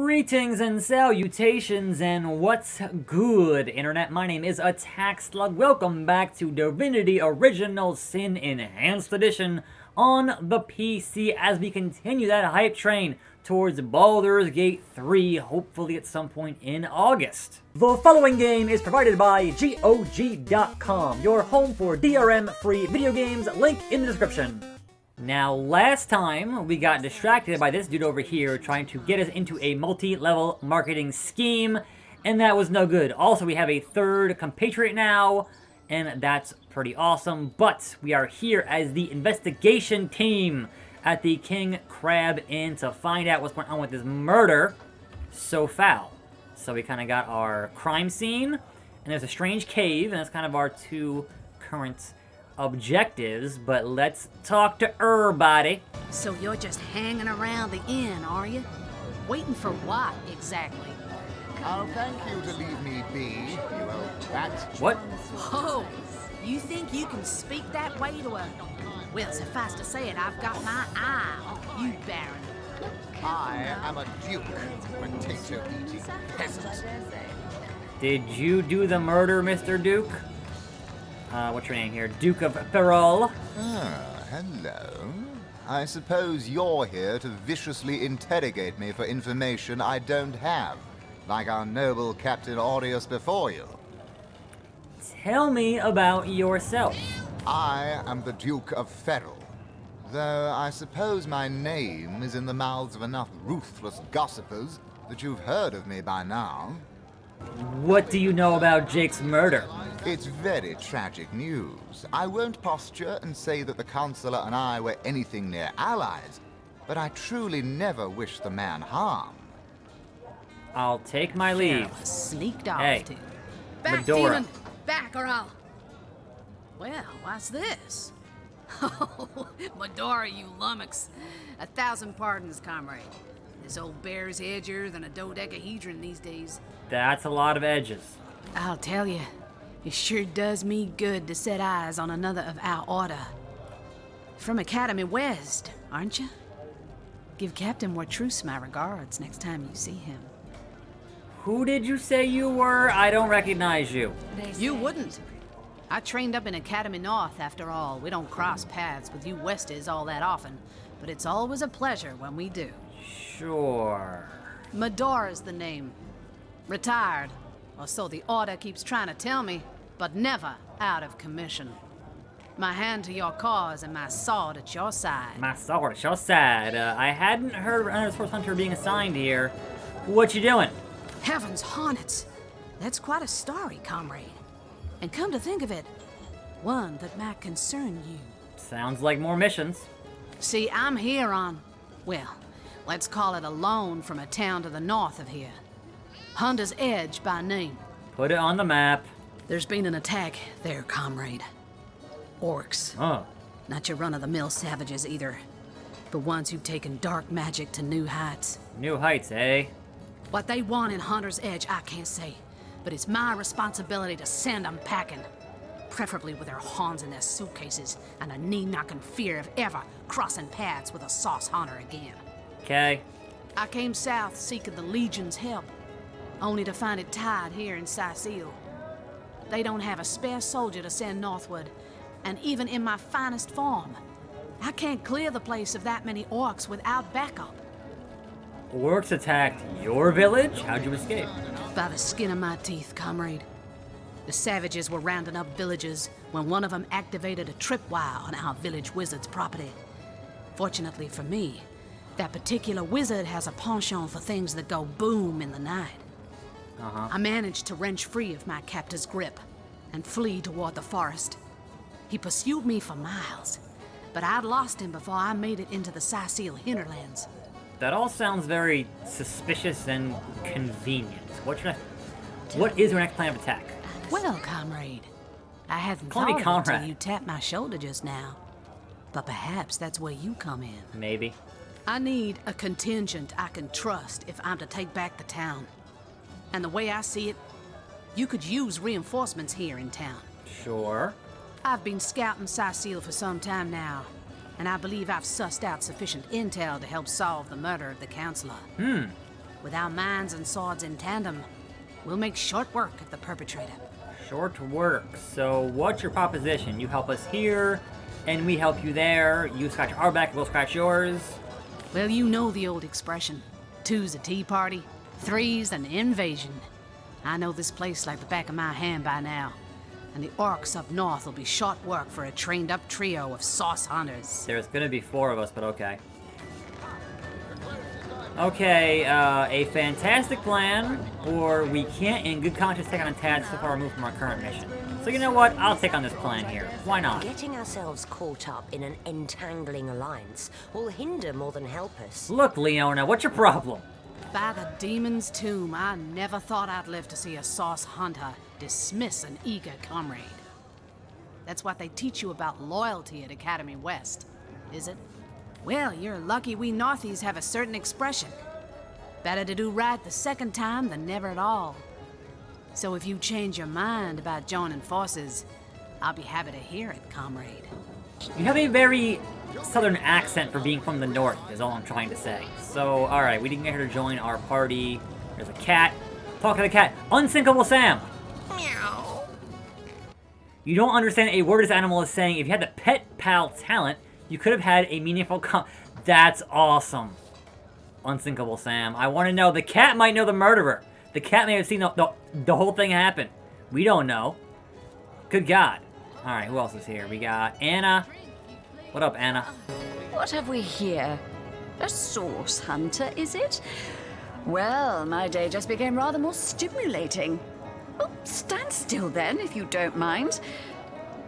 Greetings and salutations and what's good, Internet? My name is attackslug. Welcome back to Divinity Original Sin Enhanced Edition on the PC as we continue that hype train towards Baldur's Gate 3, hopefully at some point in August. The following game is provided by GOG.com, your home for DRM-free video games, link in the description. Now, last time, we got distracted by this dude over here trying to get us into a multi-level marketing scheme, and that was no good. Also, we have a third compatriot now, and that's pretty awesome, but we are here as the investigation team at the King Crab Inn to find out what's going on with this murder so foul. So we kind of got our crime scene, and there's a strange cave, and that's kind of our two current objectives, but let's talk to everybody. So you're just hanging around the inn, are you? Waiting for what, exactly? I'll thank you to leave me be, you old bat. What? Oh, you think you can speak that way to a... Well, suffice to say it, I've got my eye on you, Baron. I am a duke, potato-eating peasant. Did you do the murder, Mr. Duke? What's your name here? Duke of Ferrol. Ah, hello. I suppose you're here to viciously interrogate me for information I don't have, like our noble Captain Aureus before you. Tell me about yourself. I am the Duke of Ferrol, though I suppose my name is in the mouths of enough ruthless gossipers that you've heard of me by now. What do you know about Jake's murder? It's very tragic news. I won't posture and say that the Chancellor and I were anything near allies, but I truly never wish the man harm. I'll take my leave. Farrell sneaked off Hey, to... Back, Medora. demon! Back, or I'll... Well, what's this? Oh, Medora, you lummox. 1,000 pardons, comrade. This old bear's edgier than a dodecahedron these days. That's a lot of edges. I'll tell you, it sure does me good to set eyes on another of our order. From Academy West, aren't you? Give Captain Wartruce my regards next time you see him. Who did you say you were? I don't recognize you. You wouldn't. I trained up in Academy North, after all. We don't cross paths with you Westies all that often, but it's always a pleasure when we do. Sure. Medora's the name. Retired, or so the order keeps trying to tell me, but never out of commission. My hand to your cause and my sword at your side. My sword, so sad. I hadn't heard of another Source Hunter being assigned here. What you doing? Heavens hornets! That's quite a story, comrade. And come to think of it, one that might concern you. Sounds like more missions. See, I'm here on, well, let's call it a loan from a town to the north of here. Hunter's Edge by name. Put it on the map. There's been an attack there, comrade. Orcs. Oh. Not your run-of-the-mill savages either, but ones who've taken dark magic to new heights. New heights, eh? What they want in Hunter's Edge, I can't say, but it's my responsibility to send them packing. Preferably with their horns in their suitcases and a knee-knocking fear of ever crossing paths with a sauce hunter again. Okay. I came south seeking the Legion's help, only to find it tied here in Sicil. They don't have a spare soldier to send northward, and even in my finest form, I can't clear the place of that many orcs without backup. Orcs attacked your village? How'd you escape? By the skin of my teeth, comrade. The savages were rounding up villagers when one of them activated a tripwire on our village wizard's property. Fortunately for me, that particular wizard has a penchant for things that go boom in the night. I managed to wrench free of my captor's grip and flee toward the forest. He pursued me for miles, but I'd lost him before I made it into the Sicil hinterlands. That all sounds very suspicious and convenient. What is your next plan of attack? Well, comrade, I hadn't Call me thought of it comrade. until you tapped my shoulder just now. But perhaps that's where you come in. Maybe. I need a contingent I can trust if I'm to take back the town. And the way I see it, you could use reinforcements here in town. Sure. I've been scouting Sicil for some time now, and I believe I've sussed out sufficient intel to help solve the murder of the Counselor. With our minds and swords in tandem, we'll make short work of the perpetrator. Short work. So what's your proposition? You help us here, and we help you there. You scratch our back, we'll scratch yours. Well, you know the old expression. 2's a tea party, 3's an invasion. I know this place like the back of my hand by now. And the orcs up north will be short work for a trained-up trio of sauce hunters. There's gonna be 4 of us, but okay. Okay, a fantastic plan, or we can't in good conscience take on a task so far removed from our current mission. So you know what? I'll take on this plan here. Why not? Getting ourselves caught up in an entangling alliance will hinder more than help us. Look, Leona, what's your problem? By the demon's tomb, I never thought I'd live to see a sauce hunter dismiss an eager comrade. That's what they teach you about loyalty at Academy West, is it? Well, you're lucky we Northies have a certain expression. Better to do right the second time than never at all. So if you change your mind about joining forces, I'll be happy to hear it, comrade. You have a very southern accent for being from the north, is all I'm trying to say. So, alright, we didn't get her to join our party. There's a cat. Talk to the cat. Unsinkable Sam! Meow. You don't understand a word this animal is saying. If you had the pet pal talent, you could have had a meaningful That's awesome. Unsinkable Sam. I want to know. The cat might know the murderer. The cat may have seen the whole thing happen. We don't know. Good God. Alright, who else is here? We got Anna. What up, Anna? What have we here? A sauce hunter, is it? Well, my day just became rather more stimulating. Oh, stand still then, if you don't mind.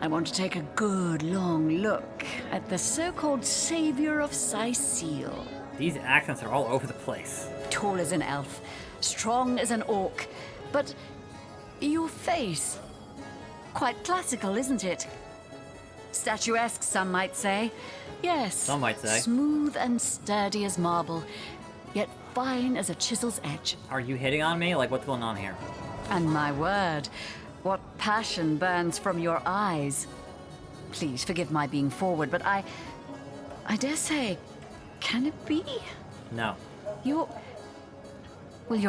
I want to take a good long look at the so-called savior of Sicile. These accents are all over the place. Tall as an elf, strong as an orc, but your face, quite classical, isn't it? Statuesque, some might say. Yes. Some might say. Smooth and sturdy as marble, yet fine as a chisel's edge. Are you hitting on me? Like, what's going on here? And my word, what passion burns from your eyes. Please forgive my being forward, but I dare say, can it be? No. You're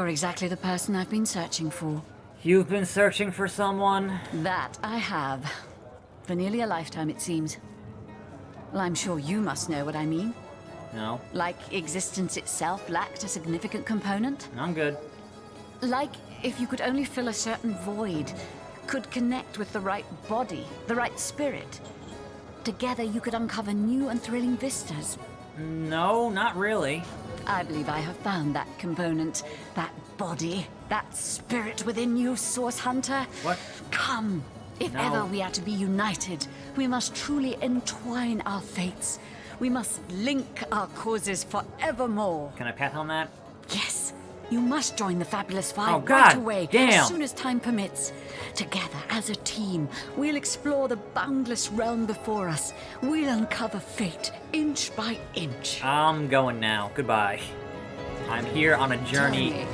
exactly the person I've been searching for. You've been searching for someone? That I have. For nearly a lifetime, it seems. Well, I'm sure you must know what I mean. No. Like existence itself lacked a significant component. I'm good. Like if you could only fill a certain void, could connect with the right body, the right spirit. Together you could uncover new and thrilling vistas. No, not really. I believe I have found that component, that body, that spirit within you, Source Hunter. What? Come. If No. ever we are to be united, we must truly entwine our fates. We must link our causes forevermore. Can I pat on that? Yes, you must join the Fabulous Five Oh, right God away, damn. as soon as time permits. Together, as a team, we'll explore the boundless realm before us. We'll uncover fate, inch by inch. I'm going now. Goodbye. I'm here on a journey.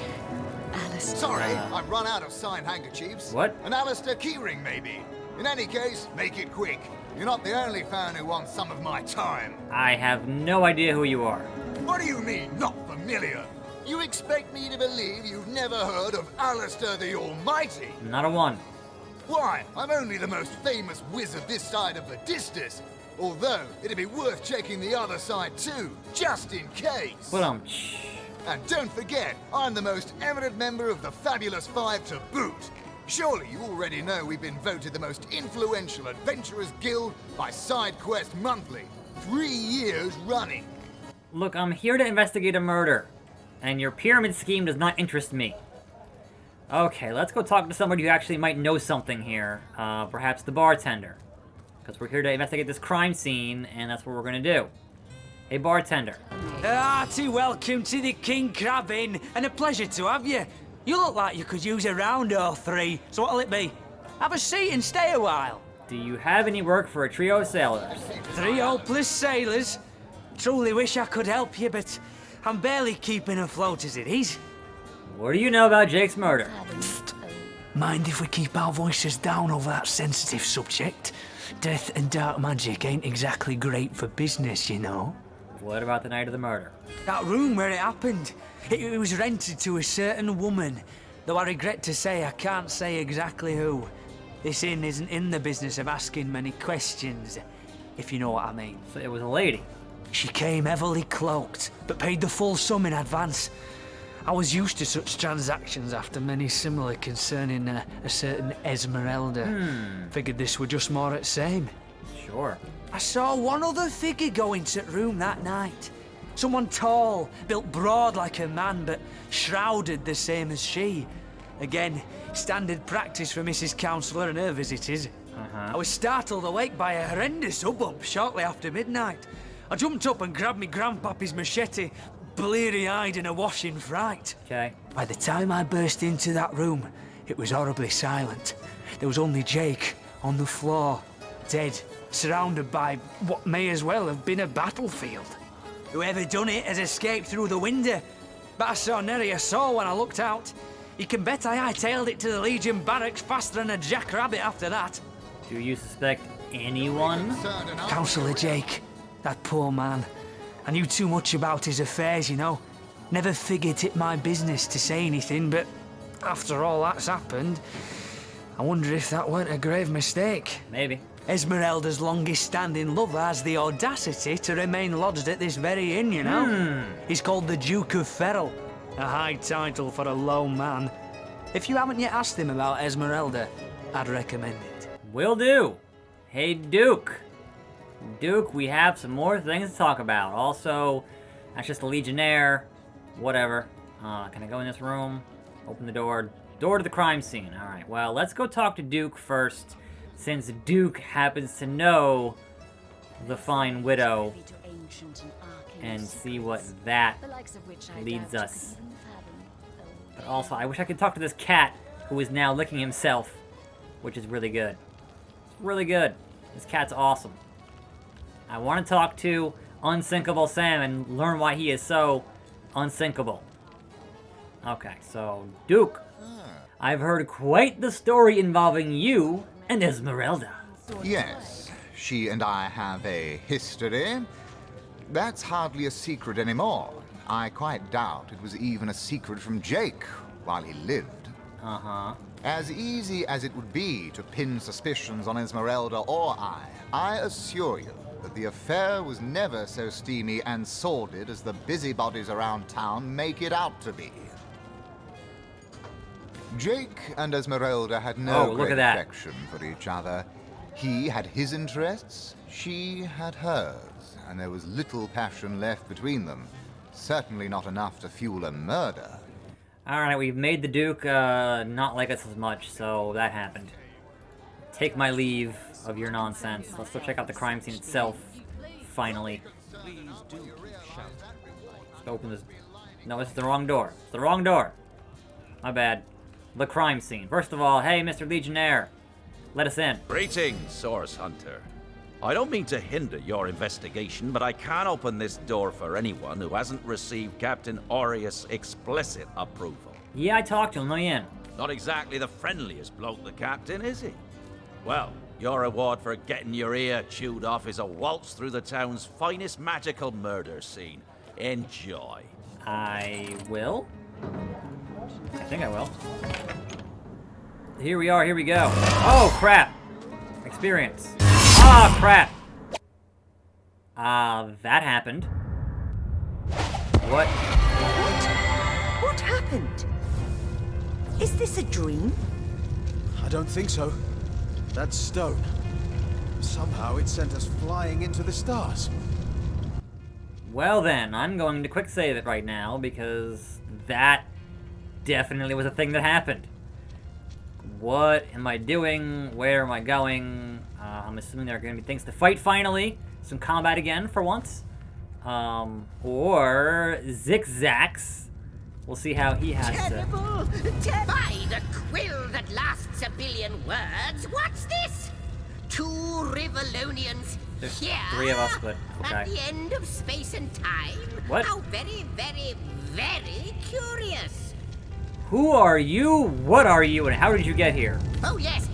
Alice. Sorry, I've run out of signed handkerchiefs. What? An Alistair keyring, maybe. In any case, make it quick. You're not the only fan who wants some of my time. I have no idea who you are. What do you mean, not familiar? You expect me to believe you've never heard of Alistair the Almighty? Not a one. Why, I'm only the most famous wizard this side of the Distus. Although, it'd be worth checking the other side too, just in case. But And don't forget, I'm the most eminent member of the Fabulous Five to boot. Surely you already know we've been voted the most influential adventurers guild by SideQuest Monthly. 3 years running. Look, I'm here to investigate a murder. And your pyramid scheme does not interest me. Okay, let's go talk to somebody who actually might know something here. Perhaps the bartender. Because we're here to investigate this crime scene, and that's what we're gonna do. Hey, bartender. Hearty welcome to the King Crab Inn, and a pleasure to have you. You look like you could use a round or three, so what'll it be? Have a seat and stay a while. Do you have any work for a trio of sailors? 3 hopeless sailors. Truly wish I could help you, but I'm barely keeping afloat as it is. What do you know about Jake's murder? Mind if we keep our voices down over that sensitive subject? Death and dark magic ain't exactly great for business, you know. What about the night of the murder? That room where it happened, it was rented to a certain woman. Though I regret to say I can't say exactly who. This inn isn't in the business of asking many questions, if you know what I mean. So it was a lady. She came heavily cloaked, but paid the full sum in advance. I was used to such transactions after many similar concerning a certain Esmeralda. Figured this were just more at same. Sure. I saw one other figure go into the room that night. Someone tall, built broad like a man, but shrouded the same as she. Again, standard practice for Mrs. Counsellor and her visitors. I was startled awake by a horrendous hubbub shortly after midnight. I jumped up and grabbed me grandpappy's machete, bleary-eyed and awash in fright. Okay. By the time I burst into that room, it was horribly silent. There was only Jake on the floor, dead, surrounded by what may as well have been a battlefield. Whoever done it has escaped through the window, but I saw nary a soul when I looked out. You can bet I hightailed it to the Legion barracks faster than a jackrabbit after that. Do you suspect anyone? Councillor Jake, that poor man. I knew too much about his affairs, you know. Never figured it my business to say anything, but after all that's happened, I wonder if that weren't a grave mistake. Maybe. Esmeralda's longest-standing lover has the audacity to remain lodged at this very inn, you know. He's called the Duke of Ferrell, a high title for a low man. If you haven't yet asked him about Esmeralda, I'd recommend it. Will do. Hey, Duke. Duke, we have some more things to talk about. Also, that's just a Legionnaire. Whatever. Can I go in this room? Open the door. Door to the crime scene. Alright, well, let's go talk to Duke first, since Duke happens to know the fine widow, and see what that leads us. But also, I wish I could talk to this cat who is now licking himself, which is really good. It's really good. This cat's awesome. I want to talk to Unsinkable Sam and learn why he is so unsinkable. Okay, so Duke, I've heard quite the story involving you and Esmeralda. Yes, she and I have a history. That's hardly a secret anymore. I quite doubt it was even a secret from Jake while he lived. As easy as it would be to pin suspicions on Esmeralda or I assure you that the affair was never so steamy and sordid as the busybodies around town make it out to be. Jake and Esmeralda had no great affection for each other. He had his interests, she had hers, and there was little passion left between them. Certainly not enough to fuel a murder. Alright, we've made the Duke not like us as much, so that happened. Take my leave of your nonsense. Let's go check out the crime scene itself, finally. Let's open this. No, this is the wrong door. It's the wrong door. My bad. The crime scene. First of all, hey, Mr. Legionnaire. Let us in. Greetings, Source Hunter. I don't mean to hinder your investigation, but I can't open this door for anyone who hasn't received Captain Aureus' explicit approval. Yeah, I talked to him. Let me in. Not exactly the friendliest bloke, the Captain, is he? Well, your reward for getting your ear chewed off is a waltz through the town's finest magical murder scene. Enjoy. I will? I think I will. Here we are, here we go. Oh, crap. Experience. Ah, crap. That happened. What? What happened? Is this a dream? I don't think so. That stone. Somehow it sent us flying into the stars. Well then, I'm going to quick save it right now because that definitely was a thing that happened. What am I doing? Where am I going? I'm assuming there are going to be things to fight finally. Some combat again for once. Or Zigzags. We'll see how he has Terrible! By the quill that lasts a billion words, what's this? Two Rivalonians There's here 3 of us, but okay. at the end of space and time? What? How very, very, very curious. Who are you? What are you? And how did you get here? Oh, yes.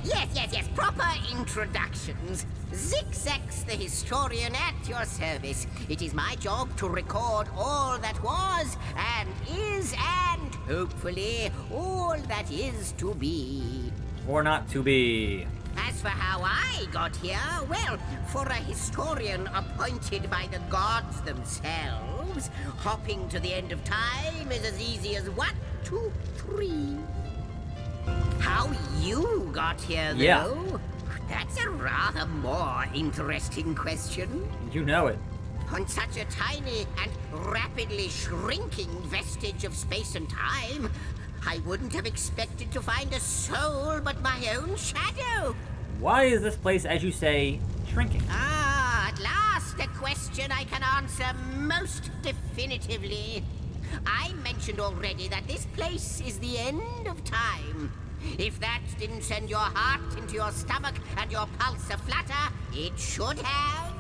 Proper introductions. Zigzax the historian at your service. It is my job to record all that was and is and hopefully all that is to be. Or not to be. As for how I got here, well, for a historian appointed by the gods themselves, hopping to the end of time is as easy as 1, 2, 3. How you got here, though? Yeah. That's a rather more interesting question. You know it. On such a tiny and rapidly shrinking vestige of space and time, I wouldn't have expected to find a soul but my own shadow. Why is this place, as you say, shrinking? Ah, at last a question I can answer most definitively. I mentioned already that this place is the end of time. If that didn't send your heart into your stomach and your pulse a-flutter, it should have.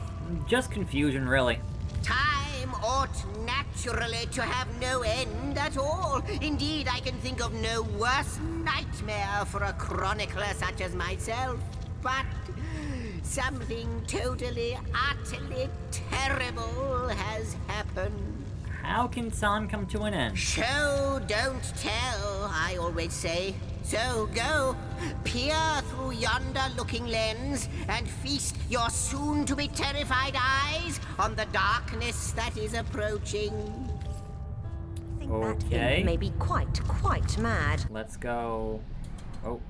Just confusion, really. Time ought naturally to have no end at all. Indeed, I can think of no worse nightmare for a chronicler such as myself. But something totally, utterly terrible has happened. How can time come to an end? Show, don't tell, I always say. So go, peer through yonder looking lens and feast your soon-to-be terrified eyes on the darkness that is approaching. I think that Okay. imp may be quite mad. Let's go. Oh.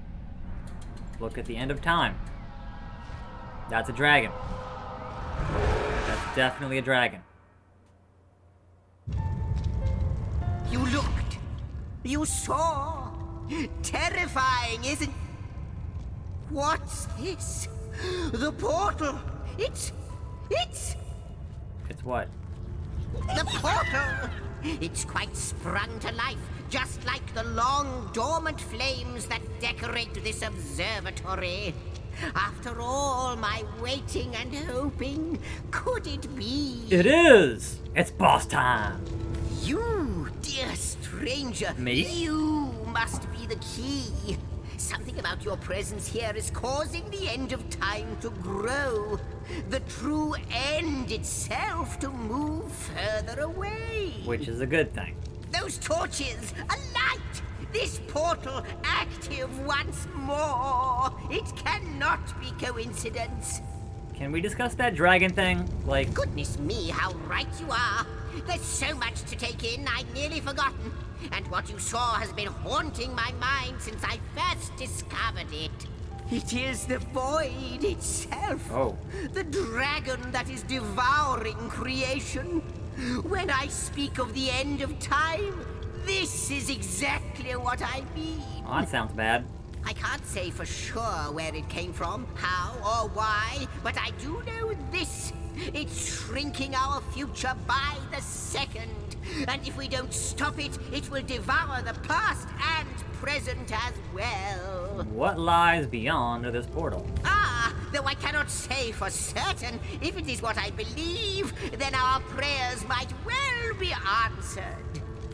Look at the end of time. That's a dragon. That's definitely a dragon. You looked. You saw. Terrifying, isn't... What's this? The portal. It's... It's what? The portal! It's quite sprung to life, just like the long, dormant flames that decorate this observatory. After all my waiting and hoping, could it be? It is! It's boss time! You, dear stranger. Me? You must be the key. Something about your presence here is causing the end of time to grow. The true end itself to move further away. Which is a good thing. Those torches, a light! This portal active once more! It cannot be coincidence. Can we discuss that dragon thing? Like, Goodness me, how right you are. There's so much to take in, I'd nearly forgotten. And what you saw has been haunting my mind since I first discovered it. It is the void itself. Oh. The dragon that is devouring creation. When I speak of the end of time, this is exactly what I mean. oh, that sounds bad. I can't say for sure where it came from, how or why, but I do know this. It's shrinking our future by the second. And if we don't stop it, it will devour the past and present as well. What lies beyond this portal? Ah, though I cannot say for certain, if it is what I believe, then our prayers might well be answered.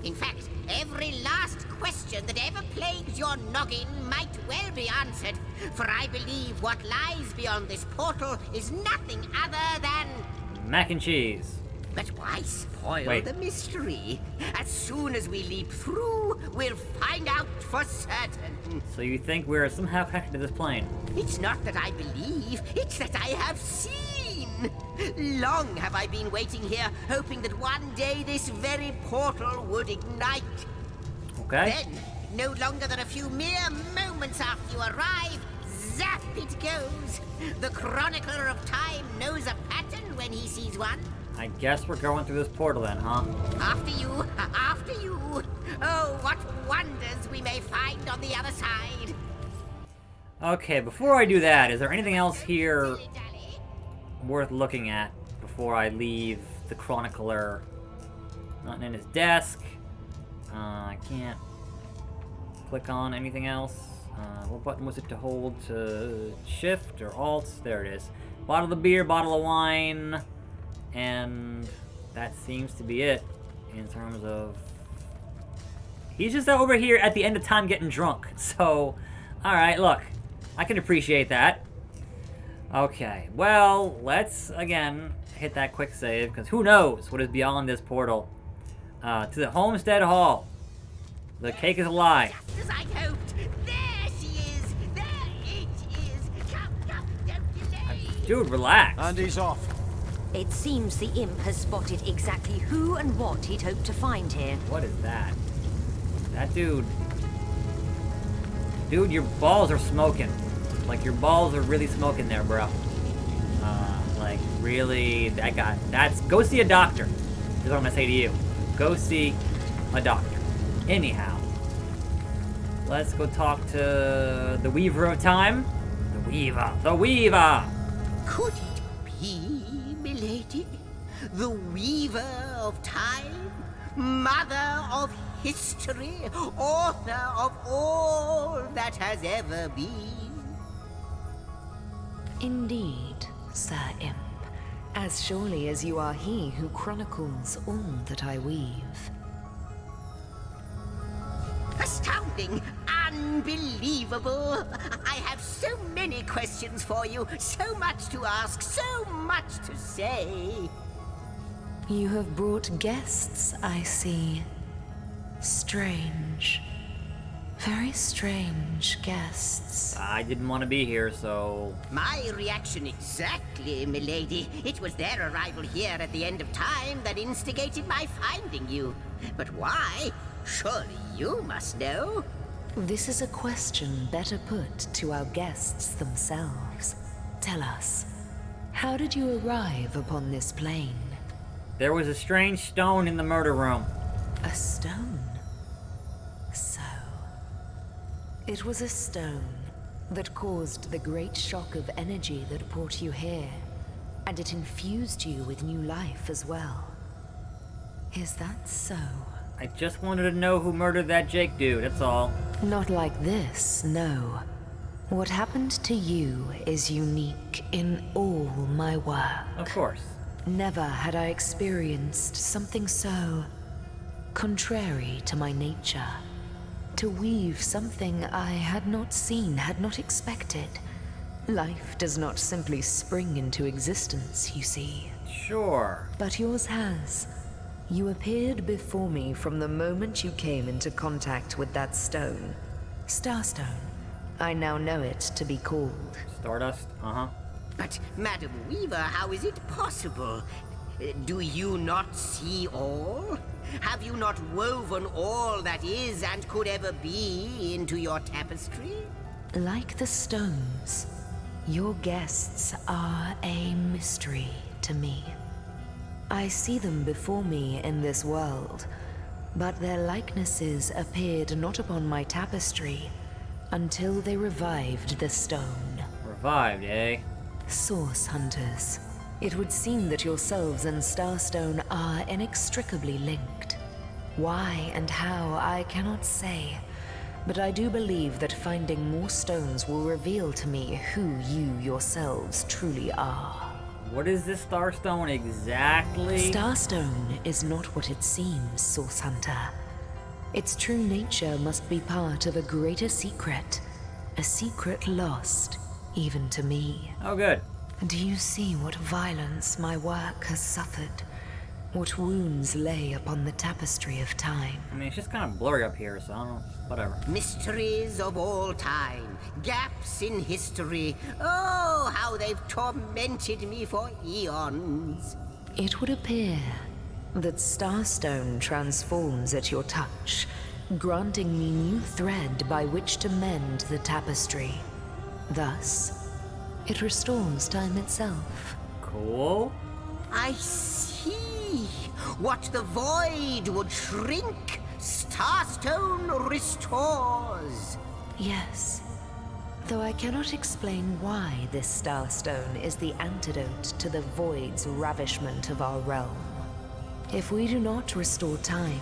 In fact, every last question that ever plagued your noggin might well be answered, for I believe what lies beyond this portal is nothing other than... Mac and cheese. But why spoil Wait. the mystery? As soon as we leap through, we'll find out for certain. So you think we're somehow connected to this plane? It's not that I believe, it's that I have seen. Long have I been waiting here, hoping that one day this very portal would ignite. Okay. Then, no longer than a few mere moments after you arrive, zap it goes. The chronicler of time knows a pattern when he sees one. I guess we're going through this portal then, huh? After you, after you. Oh, what wonders we may find on the other side. Okay, before I do that, is there anything else here Dilly-dally. worth looking at before I leave the chronicler? Nothing in his desk. I can't click on anything else. What button was it to hold? To shift or alt? There it is. Bottle of beer, bottle of wine, and that seems to be it in terms of He's just over here at the end of time getting drunk. So, alright, look. I can appreciate that. Okay, well, let's, again, hit that quick save, because who knows what is beyond this portal. To the Homestead Hall. The cake is a lie. Just as I hoped. There she is. There it is. Come, don't delay. Dude, relax. And he's off. It seems the imp has spotted exactly who and what he'd hoped to find here. What is that? That dude. Dude, your balls are smoking. Like, your balls are really smoking there, bro. Like, really, go see a doctor, is what I'm gonna say to you. Go see a doctor. Anyhow, let's go talk to the Weaver of Time. The Weaver! Could it be, milady? The Weaver of Time? Mother of history? Author of all that has ever been? Indeed, Sir Imp. As surely as you are he who chronicles all that I weave. Astounding! Unbelievable! I have so many questions for you, so much to ask, so much to say. You have brought guests, I see. Strange. Very strange guests. I didn't want to be here, so... My reaction exactly, milady. It was their arrival here at the end of time that instigated my finding you. But why? Surely you must know. This is a question better put to our guests themselves. Tell us, how did you arrive upon this plane? There was a strange stone in the murder room. A stone? So... it was a stone that caused the great shock of energy that brought you here, and it infused you with new life as well. Is that so? I just wanted to know who murdered that Jake dude, that's all. Not like this, no. What happened to you is unique in all my work. Of course. Never had I experienced something so contrary to my nature. To weave something I had not seen, had not expected. Life does not simply spring into existence, you see. Sure. But yours has. You appeared before me from the moment you came into contact with that stone. Starstone. I now know it to be called. Stardust? Uh-huh. But, Madam Weaver, how is it possible? Do you not see all? Have you not woven all that is and could ever be into your tapestry? Like the stones, your guests are a mystery to me. I see them before me in this world, but their likenesses appeared not upon my tapestry until they revived the stone. Revived, eh? Source hunters. It would seem that yourselves and Starstone are inextricably linked. Why and how, I cannot say, but I do believe that finding more stones will reveal to me who you yourselves truly are. What is this Starstone exactly? Starstone is not what it seems, Source Hunter. Its true nature must be part of a greater secret. A secret lost, even to me. Oh, good. Do you see what violence my work has suffered? What wounds lay upon the tapestry of time? I mean, it's just kind of blurry up here, so I don't know. Whatever. Mysteries of all time. Gaps in history. Oh, how they've tormented me for eons. It would appear that Starstone transforms at your touch, granting me new thread by which to mend the tapestry. Thus, it restores time itself. Cool. I see. What the void would shrink, Starstone restores. Yes. Though I cannot explain why this Starstone is the antidote to the void's ravishment of our realm. If we do not restore time,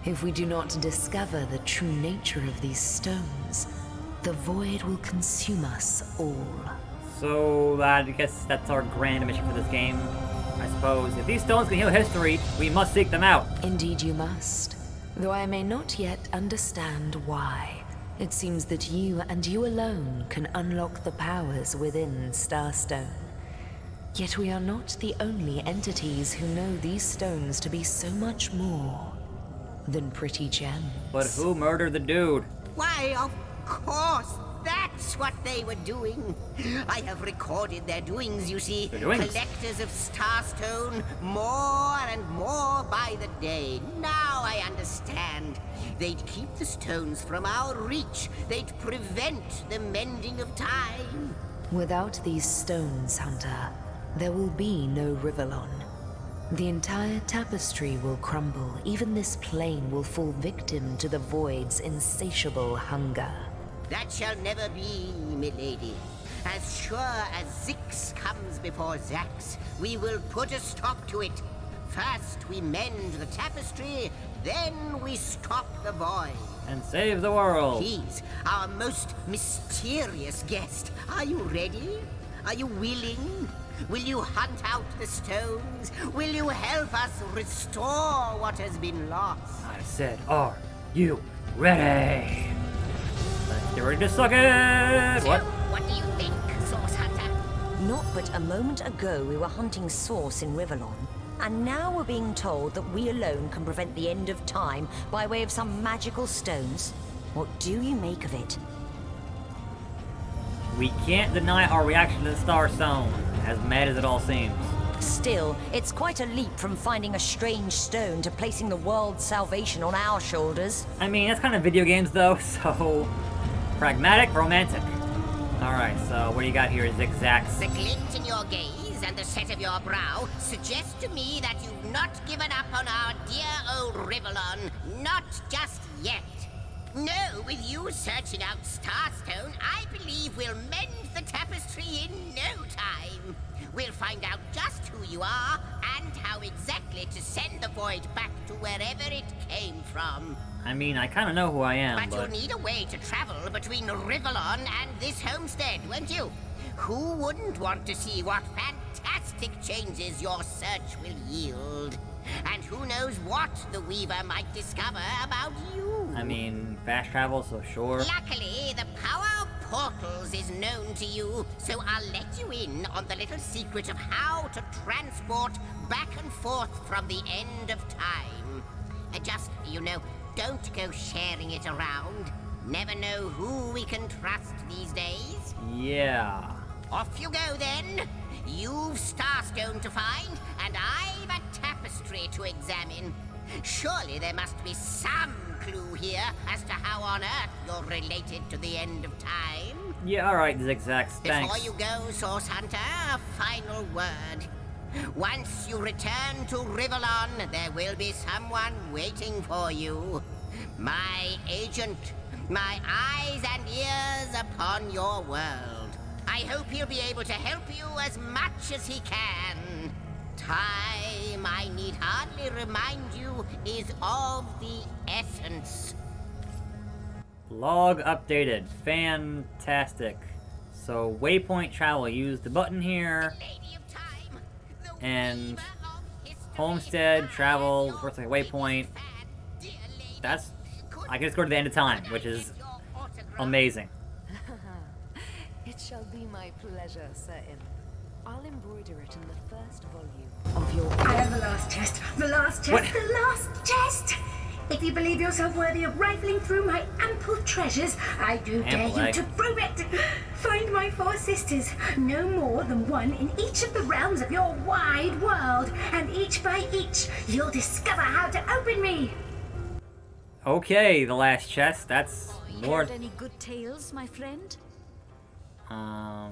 if we do not discover the true nature of these stones, the void will consume us all. So, I guess that's our grand mission for this game, I suppose. If these stones can heal history, we must seek them out. Indeed you must. Though I may not yet understand why, it seems that you and you alone can unlock the powers within Starstone. Yet we are not the only entities who know these stones to be so much more than pretty gems. But who murdered the dude? Why, of course, that's what they were doing. I have recorded their doings, you see. Their doings? Collectors of Starstone, more and more by the day. Now I understand. They'd keep the stones from our reach. They'd prevent the mending of time. Without these stones, Hunter, there will be no Rivellon. The entire tapestry will crumble. Even this plane will fall victim to the Void's insatiable hunger. That shall never be, milady. As sure as Zix comes before Zax, we will put a stop to it. First we mend the tapestry, then we stop the void. And save the world. Please, our most mysterious guest, are you ready? Are you willing? Will you hunt out the stones? Will you help us restore what has been lost? I said, are you ready? Let's get ready to suck it! So, What? what do you think, Source Hunter? Not but a moment ago we were hunting Source in Rivellon, and now we're being told that we alone can prevent the end of time by way of some magical stones. What do you make of it? We can't deny our reaction to the Starstone, as mad as it all seems. Still, it's quite a leap from finding a strange stone to placing the world's salvation on our shoulders. I mean, that's kind of video games though, so... pragmatic, romantic. Alright, so what do you got here, Zigzags? The glint in your gaze and the set of your brow suggest to me that you've not given up on our dear old Rivellon. Not just yet. No, with you searching out Starstone, I believe we'll mend the tapestry in no time. We'll find out just who you are and how exactly to send the void back to wherever it came from. I mean, I kind of know who I am, But you'll need a way to travel between Rivellon and this homestead, won't you? Who wouldn't want to see what fantastic changes your search will yield? And who knows what the Weaver might discover about you? I mean, fast travel, so sure. Luckily, the power of portals is known to you, so I'll let you in on the little secret of how to transport back and forth from the end of time. Just, don't go sharing it around. Never know who we can trust these days. Yeah. Off you go, then. You've Starstone to find, and I've a tapestry to examine. Surely there must be some clue here as to how on earth you're related to the end of time. Yeah, alright, Zigzags, thanks. Before you go, Source Hunter, a final word. Once you return to Rivellon, there will be someone waiting for you. My agent, my eyes and ears upon your world. I hope he'll be able to help you as much as he can. Time, I need hardly remind you, is of the essence. Log updated. Fantastic. So, waypoint travel. Use the button here. And homestead, travel, works like a waypoint. That's... I can just go to the end of time, which is amazing. It shall be my pleasure, Sir Im. I'll embroider it in the first volume of your... I have the last chest. The last chest. What? The last chest! If you believe yourself worthy of rifling through my ample treasures, I do dare you to prove it. Find my 4 sisters, no more than one in each of the realms of your wide world, and each by each, you'll discover how to open me. Okay, the last chest. That's more... Heard any good tales, my friend? I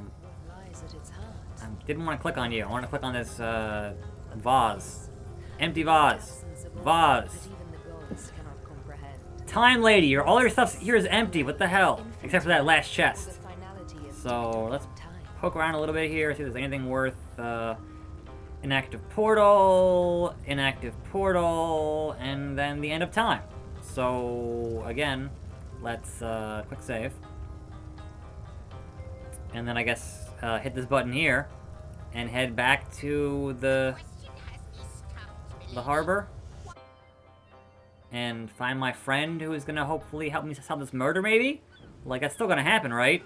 didn't want to click on you. I want to click on this, vase. Empty vase. Vase. Time Lady, all your stuff here is empty. What the hell? Except for that last chest. So, let's poke around a little bit here, see if there's anything worth, inactive portal, and then the end of time. So, again, let's, quick save. And then I guess hit this button here and head back to the harbor. and find my friend who is gonna hopefully help me solve this murder, maybe? Like, that's still gonna happen, right?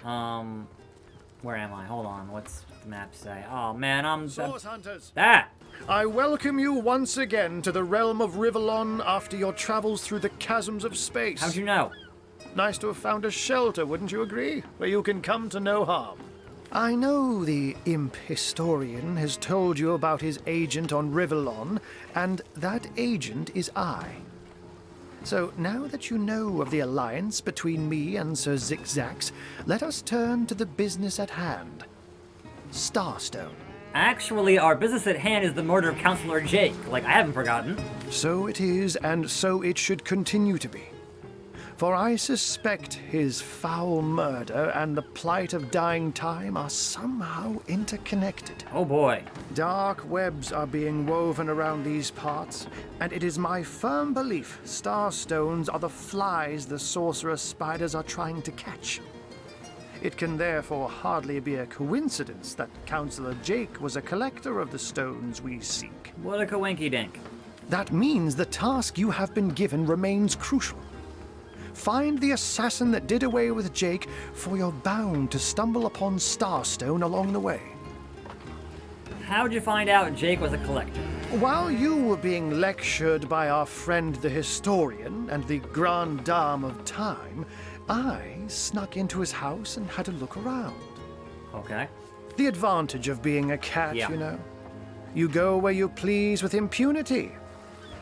Where am I? Hold on, what's the map say? Oh man, I'm... Source hunters! That! I welcome you once again to the realm of Rivellon after your travels through the chasms of space. How'd you know? Nice to have found a shelter, wouldn't you agree? Where you can come to no harm. I know the imp historian has told you about his agent on Rivellon, and that agent is I. So now that you know of the alliance between me and Sir Zigzags, let us turn to the business at hand. Starstone. Actually, our business at hand is the murder of Counselor Jake. Like, I haven't forgotten. So it is, and so it should continue to be. For I suspect his foul murder and the plight of dying time are somehow interconnected. Oh boy. Dark webs are being woven around these parts, and it is my firm belief starstones are the flies the sorcerer spiders are trying to catch. It can therefore hardly be a coincidence that Counselor Jake was a collector of the stones we seek. What a coinky-dink. That means the task you have been given remains crucial. Find the assassin that did away with Jake, for you're bound to stumble upon Starstone along the way. How'd you find out Jake was a collector? While you were being lectured by our friend the historian and the grande dame of time, I snuck into his house and had a look around. Okay. The advantage of being a cat, you know. You go where you please with impunity.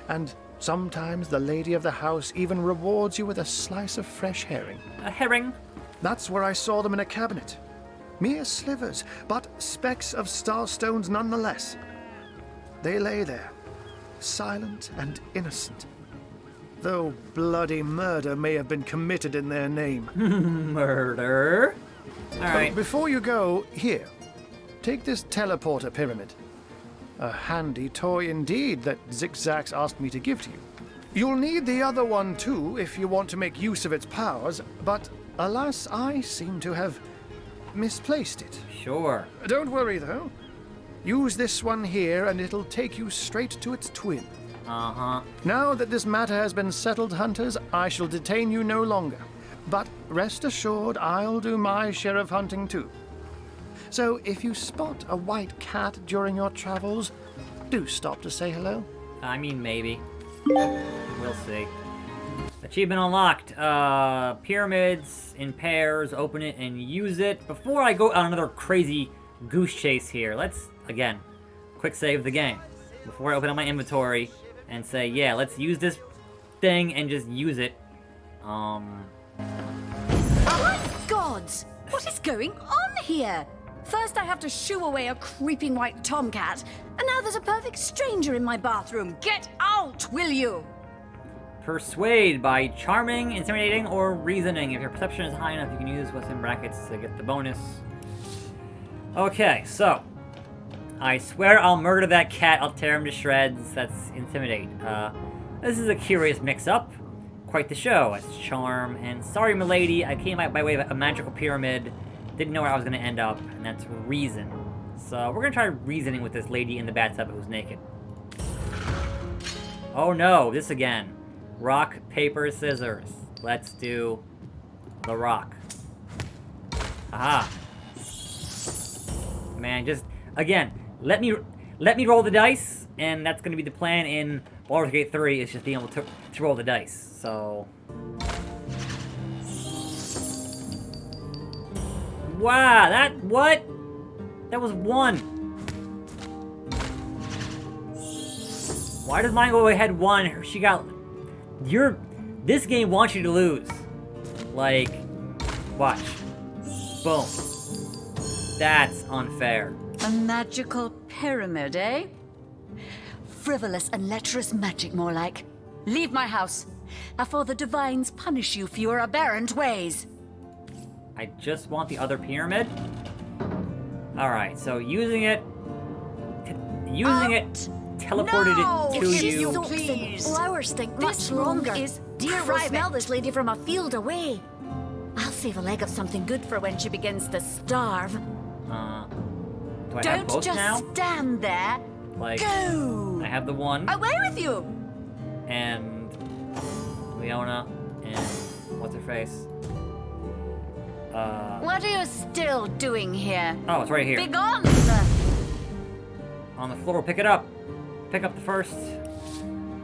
And sometimes the lady of the house even rewards you with a slice of fresh herring. A herring? That's where I saw them in a cabinet. Mere slivers, but specks of starstones nonetheless. They lay there, silent and innocent. Though bloody murder may have been committed in their name. Murder? Alright. Before you go, here, take this teleporter pyramid. A handy toy indeed that Zigzags asked me to give to you. You'll need the other one too if you want to make use of its powers, but alas, I seem to have misplaced it. Sure. Don't worry though. Use this one here and it'll take you straight to its twin. Uh-huh. Now that this matter has been settled, hunters, I shall detain you no longer. But rest assured, I'll do my share of hunting too. So if you spot a white cat during your travels, do stop to say hello. I mean, maybe. We'll see. Achievement unlocked. Pyramids in pairs. Open it and use it. Before I go on another crazy goose chase here, let's, again, quick save the game. Before I open up my inventory and say, yeah, let's use this thing and just use it. My gods! What is going on here? First I have to shoo away a creeping white tomcat, and now there's a perfect stranger in my bathroom. Get out, will you? Persuade by charming, intimidating, or reasoning. If your perception is high enough, you can use what's in brackets to get the bonus. Okay, so. I swear I'll murder that cat. I'll tear him to shreds. That's intimidate. This is a curious mix-up. Quite the show. That's charm. And sorry, milady, I came out by way of a magical pyramid. Didn't know where I was going to end up, and that's reason. So we're going to try reasoning with this lady in the bathtub who's naked. Oh no, this again. Rock, paper, scissors. Let's do the rock. Aha. Man, just, again, let me roll the dice, and that's going to be the plan in Baldur's Gate 3, is just being able to roll the dice. So... Wow, what? That was 1. Why does mine go ahead 1? She got... This game wants you to lose. Like, watch. Boom. That's unfair. A magical pyramid, eh? Frivolous and lecherous magic, more like. Leave my house, afore the divines punish you for your aberrant ways. I just want the other pyramid. Alright, so using it teleported it to you. Please. Flowers stink much longer. Dear, we'll smell this lady from a field away. I'll save a leg of something good for when she begins to starve. Do I have Don't both just now? stand there. Like, go. I have the one. Away with you. and Leona, and what's her face? What are you still doing here? Oh, it's right here. Begone! On the floor, pick it up. Pick up the first.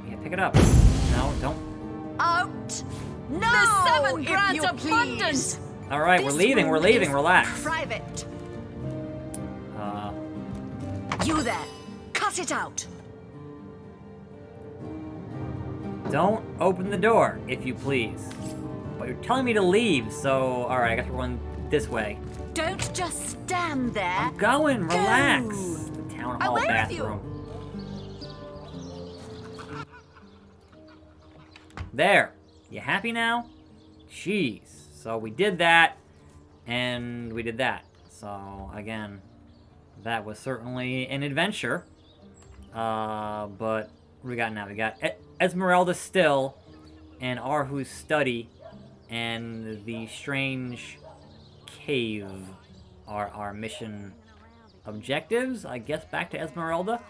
Yeah, pick it up. No, don't. Out! No! The seven If grant you abundance! please. Alright, we're leaving, relax. Private. You there! Cut it out! Don't open the door, if you please. But you're telling me to leave, so... Alright, I guess we're going this way. Don't just stand there. I'm going, relax. Go. The town hall bathroom. There. You happy now? Jeez. So we did that, and we did that. So, again, that was certainly an adventure. But what do we got now? We got Esmeralda still, and Arhu's study, and the strange cave are our mission objectives. I guess back to Esmeralda,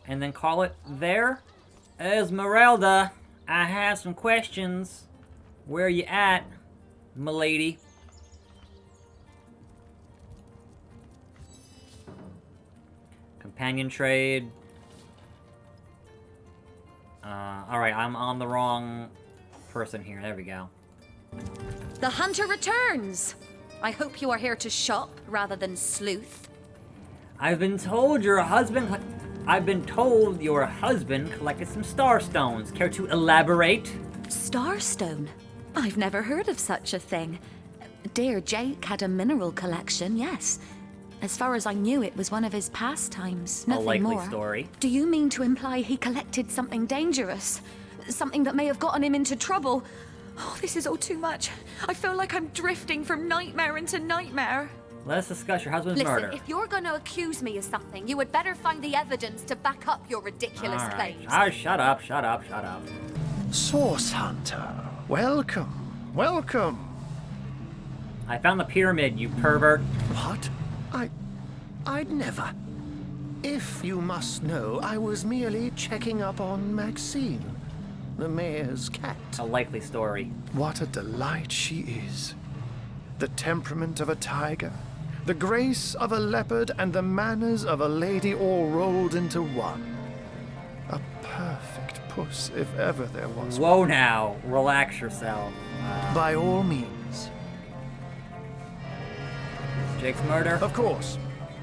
and then call it there. Esmeralda, I have some questions. Where you at, m'lady? Companion trade. Alright, I'm on the wrong person here. There we go. The hunter returns! I hope you are here to shop rather than sleuth. I've been told your husband collected some starstones. Care to elaborate? Starstone? I've never heard of such a thing. Dear Jake had a mineral collection, yes. As far as I knew, it was one of his pastimes, nothing more. A likely story. Do you mean to imply he collected something dangerous? Something that may have gotten him into trouble? Oh, this is all too much. I feel like I'm drifting from nightmare into nightmare. Let's discuss your husband's murder. Listen, if you're going to accuse me of something, you would better find the evidence to back up your ridiculous claims. Shut up. Source Hunter, welcome, welcome. I found the pyramid, you pervert. What? I'd never. If you must know, I was merely checking up on Maxine, the mayor's cat. A likely story. What a delight she is. The temperament of a tiger, the grace of a leopard, and the manners of a lady all rolled into one. A perfect puss, if ever there was one. Whoa now, relax yourself. By all means. Jake's murder? Of course.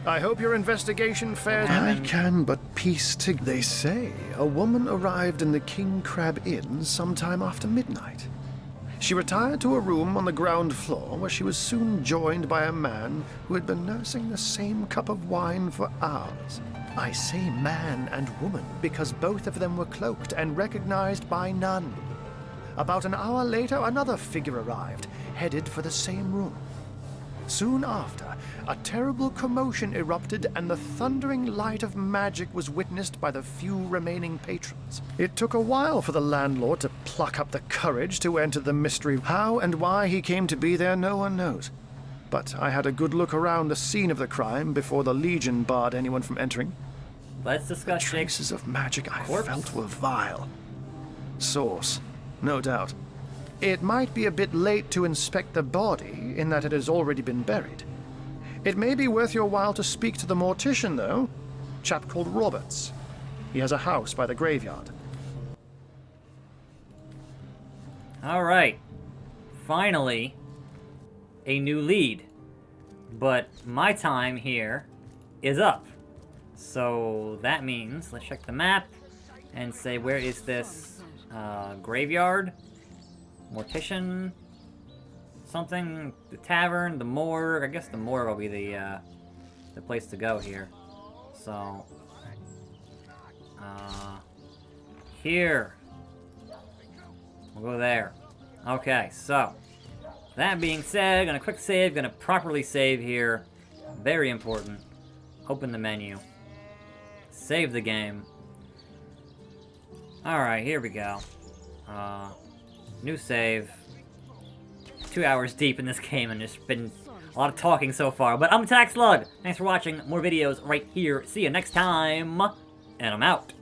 I hope your investigation fares... I can but piece together. They say a woman arrived in the King Crab Inn sometime after midnight. She retired to a room on the ground floor where she was soon joined by a man who had been nursing the same cup of wine for hours. I say man and woman because both of them were cloaked and recognized by none. About an hour later, another figure arrived, headed for the same room. Soon after, a terrible commotion erupted and the thundering light of magic was witnessed by the few remaining patrons. It took a while for the landlord to pluck up the courage to enter the mystery. How and why he came to be there, no one knows. But I had a good look around the scene of the crime before the Legion barred anyone from entering. Let's discuss the traces of magic I felt were vile. Source, no doubt. It might be a bit late to inspect the body, in that it has already been buried. It may be worth your while to speak to the mortician, though. Chap called Roberts. He has a house by the graveyard. Alright. Finally, a new lead. But my time here is up. So that means, let's check the map and say, where is this graveyard? Mortician, something, the tavern, the morgue. I guess the morgue will be the place to go here. So, here. We'll go there. Okay, so, that being said, gonna quick save, gonna properly save here. Very important. Open the menu. Save the game. Alright, here we go. New save. 2 hours deep in this game, and there's been a lot of talking so far. But I'm attackslug. Thanks for watching. More videos right here. See you next time. And I'm out.